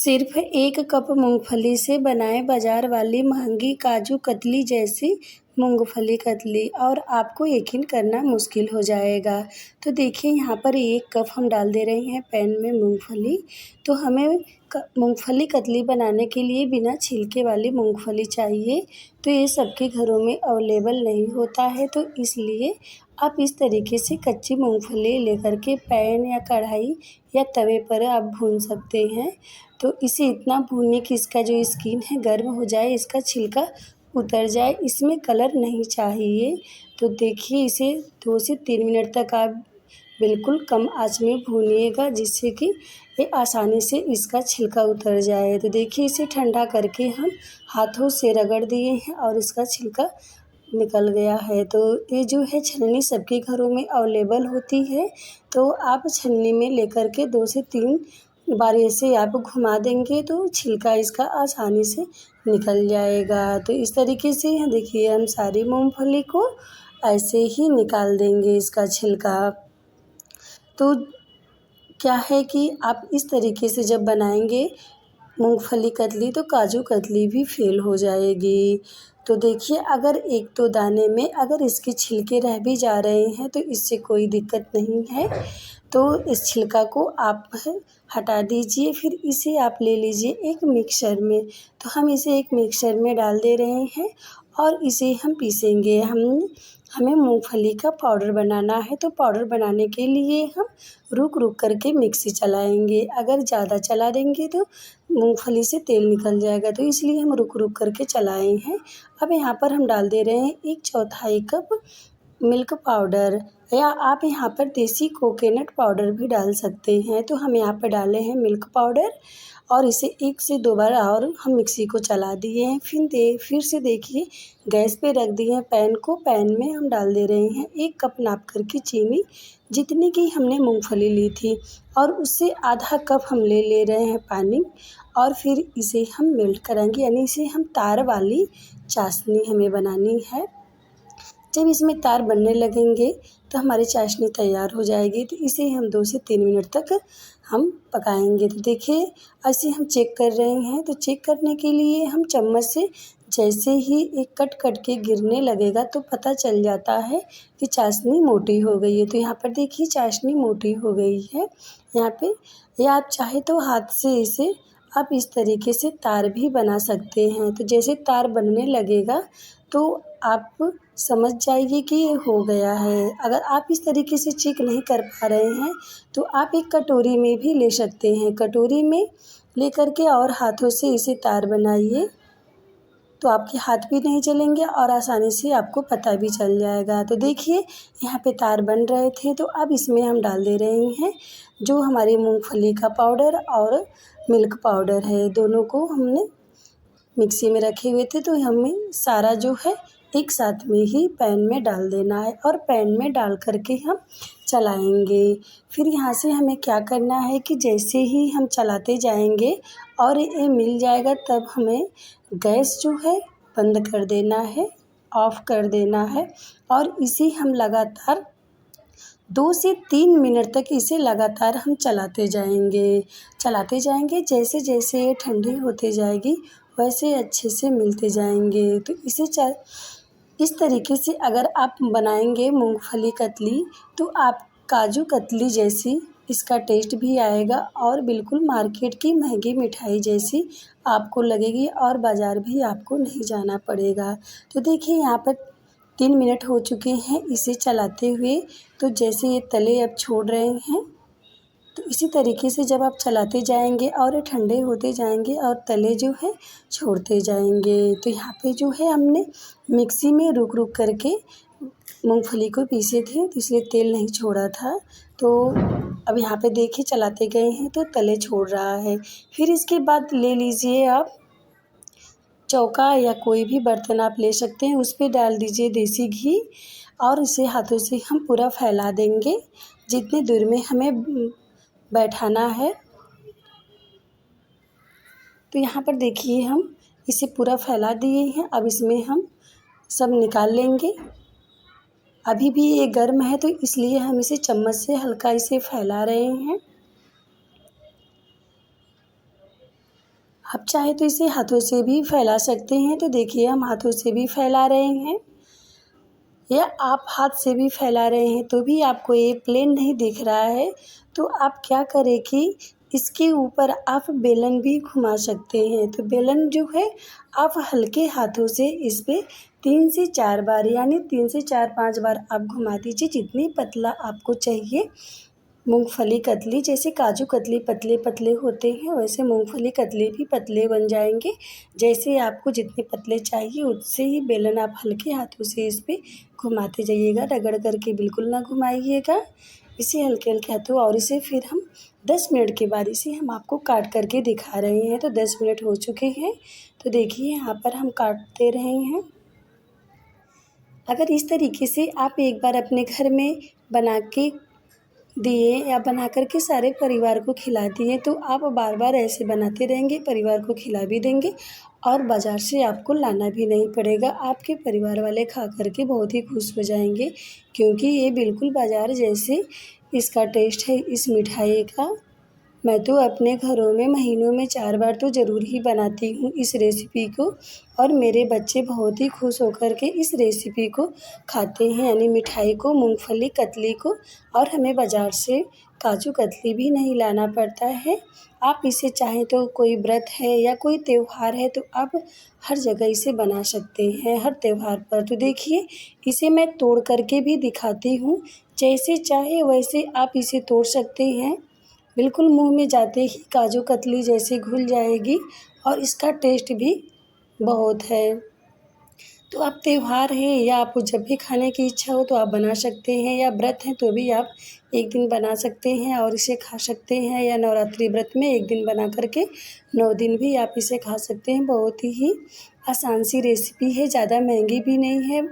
सिर्फ 1 कप मूंगफली से बनाएं बाजार वाली महंगी काजू कतली जैसी मूंगफली कतली और आपको यकीन करना मुश्किल हो जाएगा। तो देखिए यहाँ पर 1 कप हम डाल दे रहे हैं पैन में मूंगफली। तो हमें मूंगफली कतली बनाने के लिए बिना छिलके वाली मूंगफली चाहिए। तो ये सबके घरों में अवेलेबल नहीं होता है, तो इसलिए आप इस तरीके से कच्ची मूंगफली लेकर के पैन या कढ़ाई या तवे पर आप भून सकते हैं। तो इसे इतना भूनिए कि इसका जो स्किन है गर्म हो जाए, इसका छिलका उतर जाए, इसमें कलर नहीं चाहिए। तो देखिए इसे 2 से 3 मिनट तक आप बिल्कुल कम आंच में भूनिएगा, जिससे कि ये आसानी से इसका छिलका उतर जाए। तो देखिए इसे ठंडा करके हम हाथों से रगड़ दिए हैं और इसका छिलका निकल गया है। तो ये जो है छन्नी सबके घरों में अवेलेबल होती है, तो आप छन्नी में लेकर के 2 से 3 बार ऐसे आप घुमा देंगे तो छिलका इसका आसानी से निकल जाएगा। तो इस तरीके से देखिए हम सारी मूंगफली को ऐसे ही निकाल देंगे इसका छिलका। तो क्या है कि आप इस तरीके से जब बनाएंगे मूंगफली कतली तो काजू कतली भी फेल हो जाएगी। तो देखिए अगर 1-2 दाने में अगर इसके छिलके रह भी जा रहे हैं तो इससे कोई दिक्कत नहीं है। तो इस छिलका को आप हटा दीजिए, फिर इसे आप ले लीजिए एक मिक्सर में। तो हम इसे एक मिक्सर में डाल दे रहे हैं और इसे हम पीसेंगे। हमें मूंगफली का पाउडर बनाना है, तो पाउडर बनाने के लिए हम रुक रुक करके मिक्सी चलाएंगे। अगर ज़्यादा चला देंगे तो मूंगफली से तेल निकल जाएगा, तो इसलिए हम रुक रुक करके चलाए हैं। अब यहाँ पर हम डाल दे रहे हैं 1/4 कप मिल्क पाउडर, या आप यहाँ पर देसी कोकोनट पाउडर भी डाल सकते हैं। तो हम यहाँ पर डाले हैं मिल्क पाउडर और इसे 1 से 2 बार और हम मिक्सी को चला दिए हैं। फिर से देखिए गैस पे रख दिए हैं पैन को। पैन में हम डाल दे रहे हैं 1 कप नाप कर के चीनी, जितनी की हमने मूंगफली ली थी, और उससे आधा कप हम ले रहे हैं पानी, और फिर इसे हम मेल्ट कराएंगे, यानी इसे हम तार वाली चाशनी हमें बनानी है। जब इसमें तार बनने लगेंगे तो हमारी चाशनी तैयार हो जाएगी। तो इसे हम 2 से 3 मिनट तक हम पकाएंगे। तो देखिए ऐसे हम चेक कर रहे हैं। तो चेक करने के लिए हम चम्मच से जैसे ही एक कट कट के गिरने लगेगा तो पता चल जाता है कि चाशनी मोटी हो गई है। तो यहाँ पर देखिए चाशनी मोटी हो गई है यहाँ पे। या आप चाहे तो हाथ से इसे आप इस तरीके से तार भी बना सकते हैं। तो जैसे तार बनने लगेगा तो आप समझ जाइए कि ये हो गया है। अगर आप इस तरीके से चेक नहीं कर पा रहे हैं तो आप एक कटोरी में भी ले सकते हैं। कटोरी में लेकर के और हाथों से इसे तार बनाइए, तो आपके हाथ भी नहीं जलेंगे और आसानी से आपको पता भी चल जाएगा। तो देखिए यहाँ पे तार बन रहे थे, तो अब इसमें हम डाल दे रहे हैं जो हमारी मूंगफली का पाउडर और मिल्क पाउडर है, दोनों को हमने मिक्सी में रखे हुए थे। तो हमें सारा जो है एक साथ में ही पैन में डाल देना है और पैन में डाल करके हम चलाएंगे। फिर यहाँ से हमें क्या करना है कि जैसे ही हम चलाते जाएंगे और ये मिल जाएगा, तब हमें गैस जो है बंद कर देना है, ऑफ़ कर देना है, और इसे हम लगातार 2 से 3 मिनट तक इसे लगातार हम चलाते जाएंगे। जैसे जैसे ये ठंडी होती जाएगी वैसे अच्छे से मिलते जाएंगे। तो इस तरीके से अगर आप बनाएंगे मूंगफली कतली तो आप काजू कतली जैसी इसका टेस्ट भी आएगा और बिल्कुल मार्केट की महंगी मिठाई जैसी आपको लगेगी, और बाज़ार भी आपको नहीं जाना पड़ेगा। तो देखिए यहाँ पर 3 मिनट हो चुके हैं इसे चलाते हुए। तो जैसे ये तले अब छोड़ रहे हैं, तो इसी तरीके से जब आप चलाते जाएंगे और ठंडे होते जाएंगे और तले जो है छोड़ते जाएंगे। तो यहाँ पे जो है हमने मिक्सी में रुक रुक करके मूंगफली को पीसे थे, तो इसलिए तेल नहीं छोड़ा था। तो अब यहाँ पे देखिए चलाते गए हैं तो तले छोड़ रहा है। फिर इसके बाद ले लीजिए आप चौका या कोई भी बर्तन आप ले सकते हैं, उस पर डाल दीजिए देसी घी और इसे हाथों से हम पूरा फैला देंगे जितनी दूर में हमें बैठाना है। तो यहाँ पर देखिए हम इसे पूरा फैला दिए हैं। अब इसमें हम सब निकाल लेंगे। अभी भी ये गर्म है तो इसलिए हम इसे चम्मच से हल्का इसे फैला रहे हैं। आप चाहे तो इसे हाथों से भी फैला सकते हैं। तो देखिए हम हाथों से भी फैला रहे हैं, या आप हाथ से भी फैला रहे हैं तो भी आपको ये प्लेन नहीं दिख रहा है, तो आप क्या करें कि इसके ऊपर आप बेलन भी घुमा सकते हैं। तो बेलन जो है आप हल्के हाथों से इस पे 3 से 4 बार, यानी 3 से 4-5 बार आप घुमा दीजिए। जितनी पतला आपको चाहिए मूंगफली कतली, जैसे काजू कतली पतले पतले होते हैं वैसे मूंगफली कतली भी पतले बन जाएंगे। जैसे आपको जितने पतले चाहिए उससे ही बेलन आप हल्के हाथों से इस पे घुमाते जाइएगा, रगड़ करके बिल्कुल ना घुमाइएगा, इसे हल्के हल्के हाथों। और इसे फिर हम 10 मिनट के बाद इसे हम आपको काट करके दिखा रहे हैं। तो 10 मिनट हो चुके हैं, तो देखिए यहाँ पर हम काटते रहे हैं। अगर इस तरीके से आप एक बार अपने घर में बना के दिए या बना कर के सारे परिवार को खिला दिए, तो आप बार बार ऐसे बनाते रहेंगे, परिवार को खिला भी देंगे और बाज़ार से आपको लाना भी नहीं पड़ेगा। आपके परिवार वाले खा कर के बहुत ही खुश हो जाएंगे, क्योंकि ये बिल्कुल बाज़ार जैसे इसका टेस्ट है इस मिठाई का। मैं तो अपने घरों में महीनों में 4 बार तो ज़रूर ही बनाती हूँ इस रेसिपी को, और मेरे बच्चे बहुत ही खुश होकर के इस रेसिपी को खाते हैं, यानी मिठाई को, मूंगफली कतली को। और हमें बाज़ार से काजू कतली भी नहीं लाना पड़ता है। आप इसे चाहें तो कोई व्रत है या कोई त्यौहार है तो आप हर जगह इसे बना सकते हैं, हर त्यौहार पर। तो देखिए इसे मैं तोड़ करके भी दिखाती हूँ, जैसे चाहे वैसे आप इसे तोड़ सकते हैं। बिल्कुल मुंह में जाते ही काजू कतली जैसे घुल जाएगी, और इसका टेस्ट भी बहुत है। तो आप त्यौहार है या आपको जब भी खाने की इच्छा हो तो आप बना सकते हैं, या व्रत है तो भी आप एक दिन बना सकते हैं और इसे खा सकते हैं, या नवरात्रि व्रत में एक दिन बना करके 9 दिन भी आप इसे खा सकते हैं। बहुत ही आसान सी रेसिपी है, ज़्यादा महंगी भी नहीं है,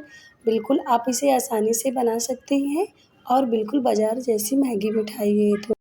बिल्कुल आप इसे आसानी से बना सकते हैं और बिल्कुल बाज़ार जैसी महंगी मिठाई है। तो